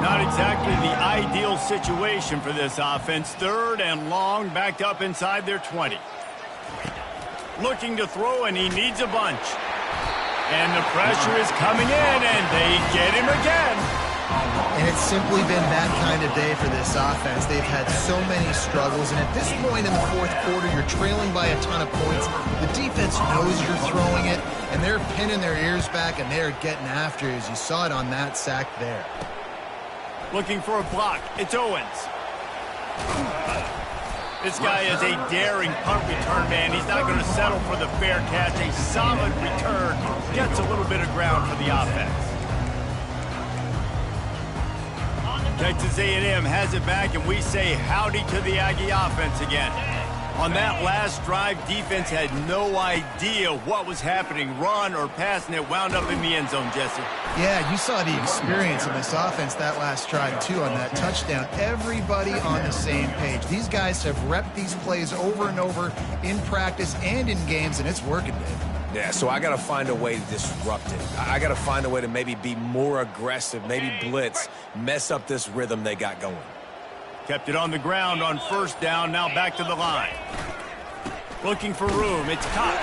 Not exactly the ideal situation for this offense. Third and long, backed up inside their 20. Looking to throw, and he needs a bunch. And the pressure is coming in, and they get him again. And it's simply been that kind of day for this offense. They've had so many struggles, and at this point in the fourth quarter, you're trailing by a ton of points. The defense knows you're throwing it, and they're pinning their ears back, and they're getting after it, as you saw it on that sack there. Looking for a block. It's Owens. This guy is a daring punt return man. He's not going to settle for the fair catch. A solid return. Gets a little bit of ground for the offense. Texas A&M has it back, and we say howdy to the Aggie offense again. On that last drive, defense had no idea what was happening. Run or pass, and it wound up in the end zone, Jesse. Yeah, you saw the experience of this offense that last drive, too, on that touchdown. Everybody on the same page. These guys have repped these plays over and over in practice and in games, and it's working, Dave. Yeah, so I got to find a way to disrupt it. I got to find a way to maybe be more aggressive, maybe blitz, mess up this rhythm they got going. Kept it on the ground on first down, now back to the line. Looking for room, it's Cox.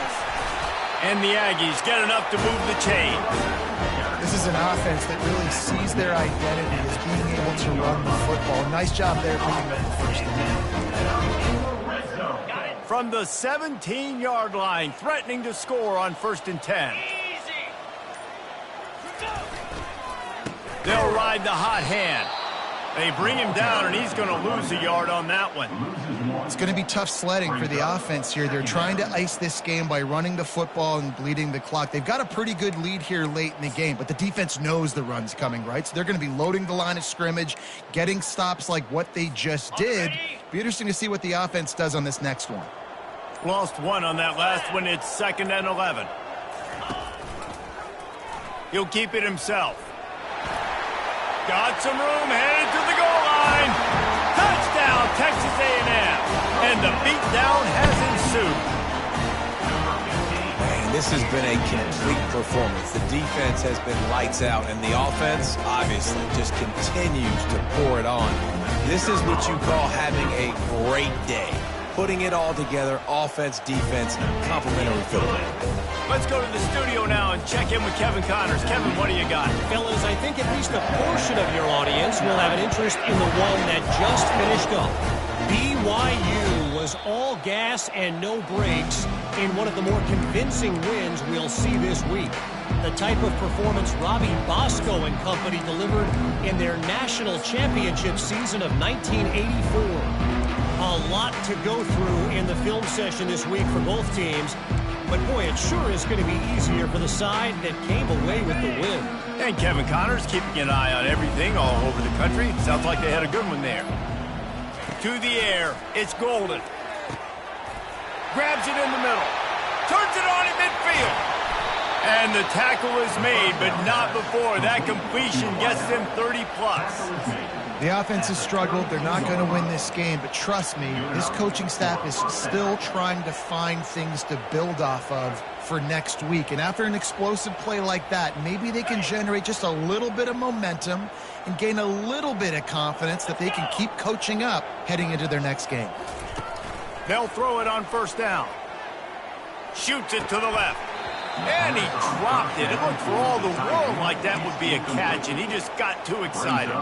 And the Aggies get enough to move the chain. This is an offense that really sees their identity as being able to run the football. Nice job there picking up the first down. From the 17-yard line, threatening to score on 1st and 10. They'll ride the hot hand. They bring him down, and he's going to lose a yard on that one. It's going to be tough sledding for the offense here. They're trying to ice this game by running the football and bleeding the clock. They've got a pretty good lead here late in the game, but the defense knows the run's coming, right? So they're going to be loading the line of scrimmage, getting stops like what they just did. Be interesting to see what the offense does on this next one. Lost one on that last one. It's 2nd and 11. He'll keep it himself. Got some room, headed to the goal line. Touchdown, Texas A&M. And the beatdown has ensued. Man, this has been a complete performance. The defense has been lights out, and the offense, obviously, just continues to pour it on. This is what you call having a great day. Putting it all together, offense, defense, complementary football. Let's go to the studio now and check in with Kevin Connors. Kevin, what do you got? Fellas, I think at least a portion of your audience will have an interest in the one that just finished up. BYU was all gas and no brakes in one of the more convincing wins we'll see this week. The type of performance Robbie Bosco and company delivered in their national championship season of 1984. A lot to go through in the film session this week for both teams. But, boy, it sure is going to be easier for the side that came away with the win. And Kevin Connors keeping an eye on everything all over the country. Sounds like they had a good one there. To the air. It's Golden. Grabs it in the middle. Turns it on in midfield. And the tackle is made, but not before. That completion gets them 30+. The offense has struggled. They're not going to win this game, but trust me, this coaching staff is still trying to find things to build off of for next week. And after an explosive play like that, maybe they can generate just a little bit of momentum and gain a little bit of confidence that they can keep coaching up heading into their next game. They'll throw it on 1st down. Shoots it to the left. And he dropped it. It looked for all the world like that would be a catch, and he just got too excited.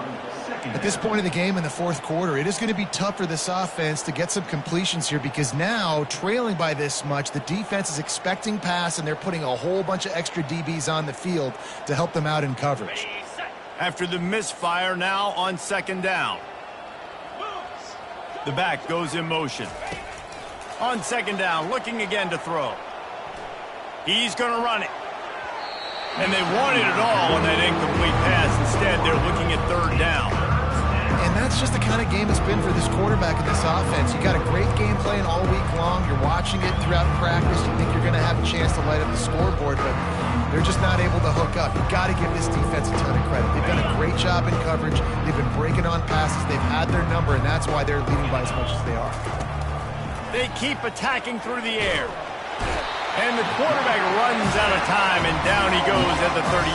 At this point of the game in the 4th quarter, it is going to be tough for this offense to get some completions here because now, trailing by this much, the defense is expecting pass, and they're putting a whole bunch of extra DBs on the field to help them out in coverage. After the misfire, now on 2nd down. The back goes in motion. On 2nd down, looking again to throw. He's going to run it. And they wanted it all on that incomplete pass. Instead, they're looking at 3rd down. And that's just the kind of game it's been for this quarterback and this offense. You got a great game plan all week long. You're watching it throughout practice. You think you're going to have a chance to light up the scoreboard, but they're just not able to hook up. You've got to give this defense a ton of credit. They've done a great job in coverage. They've been breaking on passes. They've had their number, and that's why they're leading by as much as they are. They keep attacking through the air. And the quarterback runs out of time, and down he goes at the 38.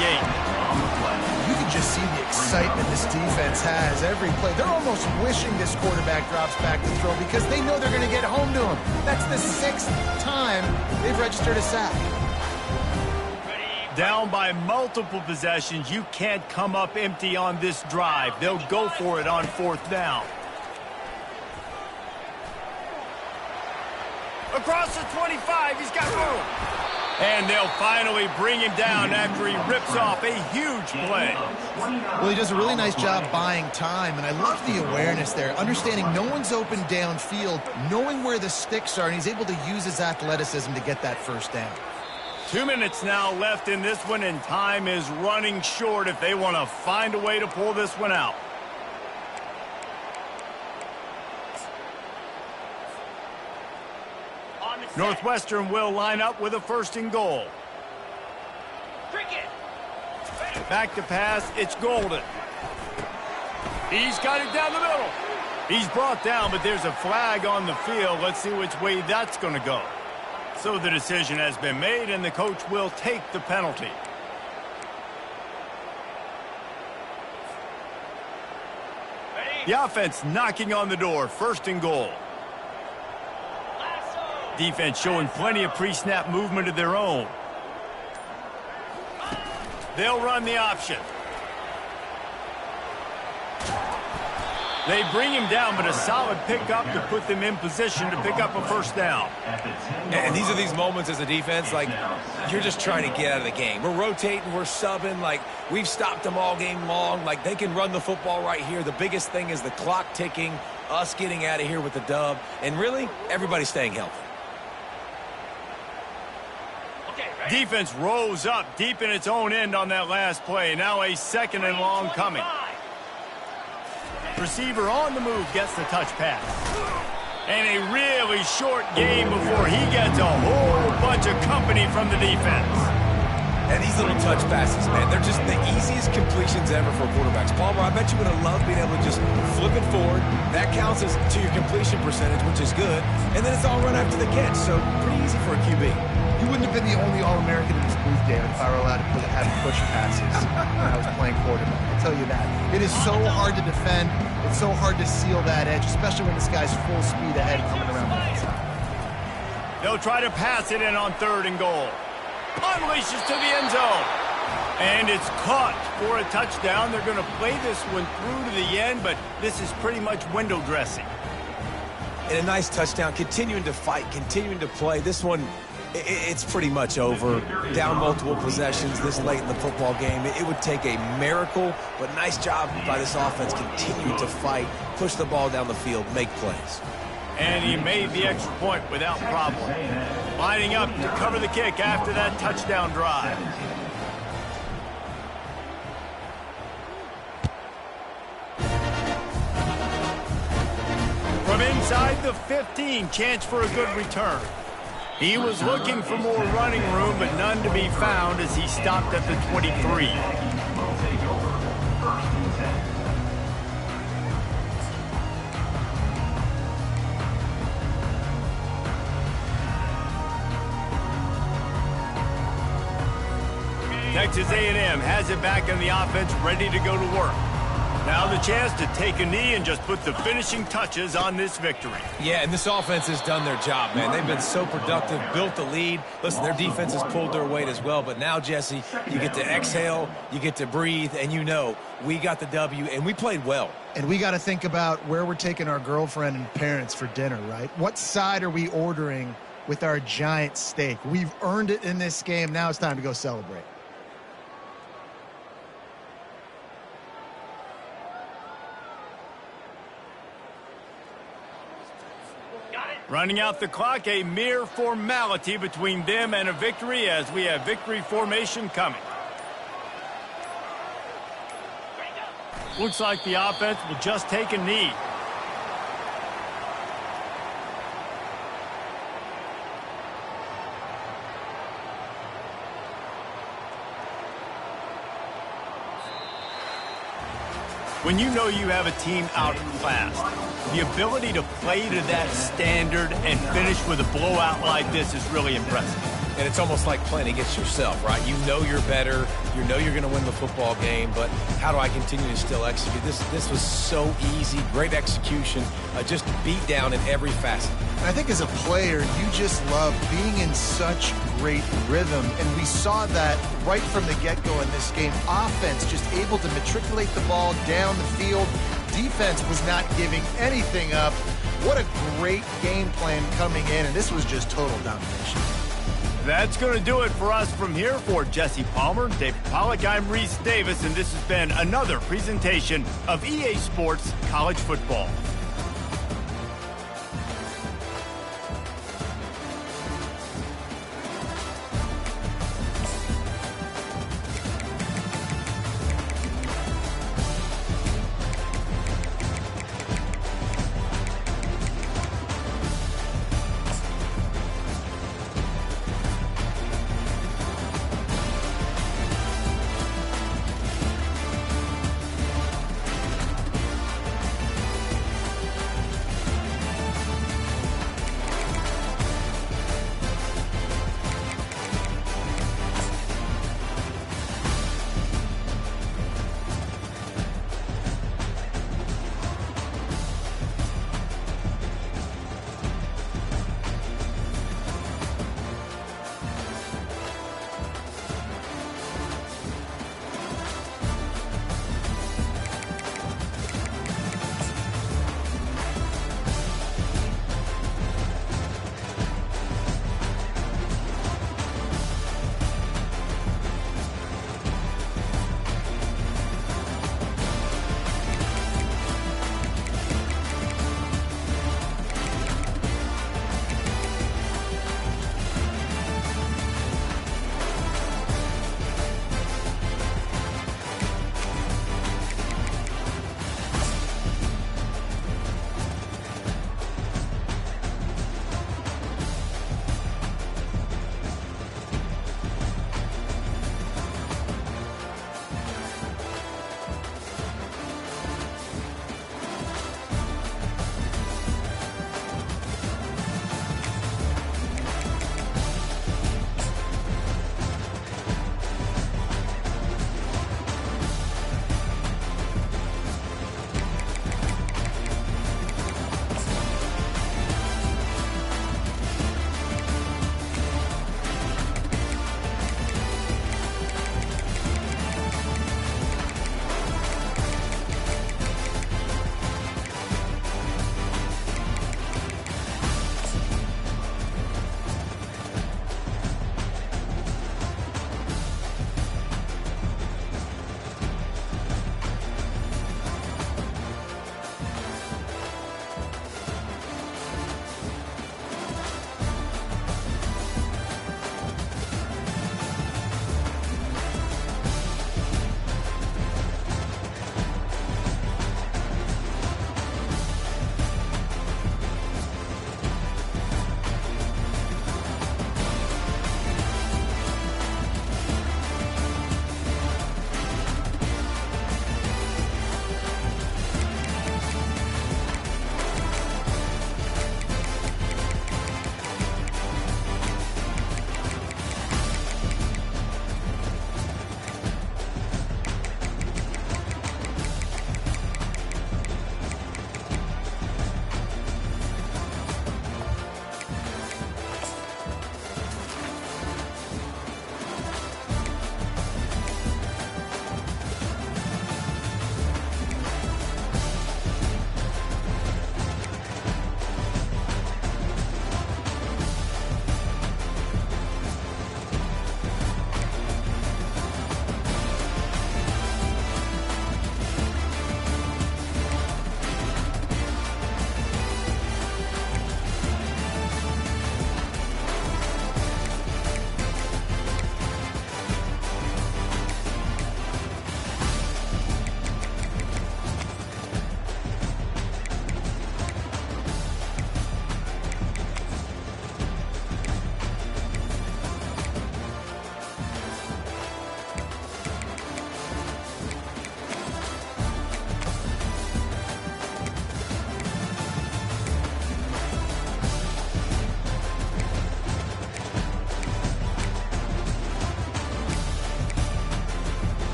You can just see the excitement this defense has every play. They're almost wishing this quarterback drops back to throw because they know they're going to get home to him. That's the 6th time they've registered a sack. Down by multiple possessions, you can't come up empty on this drive. They'll go for it on 4th down. Across the 25, he's got room. And they'll finally bring him down after he rips off a huge play. Well, he does a really nice job buying time, and I love the awareness there. Understanding no one's open downfield, knowing where the sticks are, and he's able to use his athleticism to get that 1st down. 2 minutes now left in this one, and time is running short if they want to find a way to pull this one out. Northwestern will line up with a 1st and goal. Back to pass, it's Golden. He's got it down the middle. He's brought down, but there's a flag on the field. Let's see which way that's going to go. So the decision has been made, and the coach will take the penalty. The offense knocking on the door, 1st and goal. Defense showing plenty of pre-snap movement of their own. They'll run the option. They bring him down, but a solid pickup to put them in position to pick up a first down. And these are these moments as a defense, like, you're just trying to get out of the game. We're rotating, we're subbing, like, we've stopped them all game long. Like, they can run the football right here. The biggest thing is the clock ticking, us getting out of here with the dub, and really, everybody staying healthy. Defense rose up deep in its own end on that last play. Now a 2nd and long coming. Receiver on the move gets the touch pass. And a really short game before he gets a whole bunch of company from the defense. And these little touch passes, man, they're just the easiest completions ever for quarterbacks. Palmer, I bet you would have loved being able to just flip it forward. That counts as to your completion percentage, which is good. And then it's all run after the catch, so pretty easy for a QB. You wouldn't have been the only All-American in this booth, David, if I were allowed to have push passes when I was playing quarterback. I'll tell you that. It is so hard to defend. It's so hard to seal that edge, especially when this guy's full speed ahead coming around the inside. They'll try to pass it in on 3rd and goal. Unleashes to the end zone. And it's caught for a touchdown. They're going to play this one through to the end, but this is pretty much window dressing. And a nice touchdown, continuing to fight, continuing to play. This one, it's pretty much over. Down multiple possessions this late in the football game. It would take a miracle, but nice job by this offense continuing to fight, push the ball down the field, make plays. And he made the extra point without problem. Lining up to cover the kick after that touchdown drive. From inside the 15, chance for a good return. He was looking for more running room, but none to be found as he stopped at the 23. Texas A&M has it back in the offense, ready to go to work. Now the chance to take a knee and just put the finishing touches on this victory. Yeah, and this offense has done their job, man. They've been so productive, built the lead. Listen, their defense has pulled their weight as well. But now, Jesse, you get to exhale, you get to breathe, and you know we got the W, and we played well. And we got to think about where we're taking our girlfriend and parents for dinner, right? What side are we ordering with our giant steak? We've earned it in this game. Now it's time to go celebrate. Running out the clock, a mere formality between them and a victory as we have victory formation coming. Looks like the offense will just take a knee. When you know you have a team outclassed, the ability to play to that standard and finish with a blowout like this is really impressive. And it's almost like playing against yourself, right? You know you're better. You know you're going to win the football game, but how do I continue to still execute? This was so easy, great execution, just beat down in every facet. And I think as a player, you just love being in such great rhythm, and we saw that right from the get-go in this game. Offense just able to matriculate the ball down the field. Defense was not giving anything up. What a great game plan coming in, and this was just total domination. That's going to do it for us from here. For Jesse Palmer, David Pollack, I'm Reese Davis, and this has been another presentation of EA Sports College Football.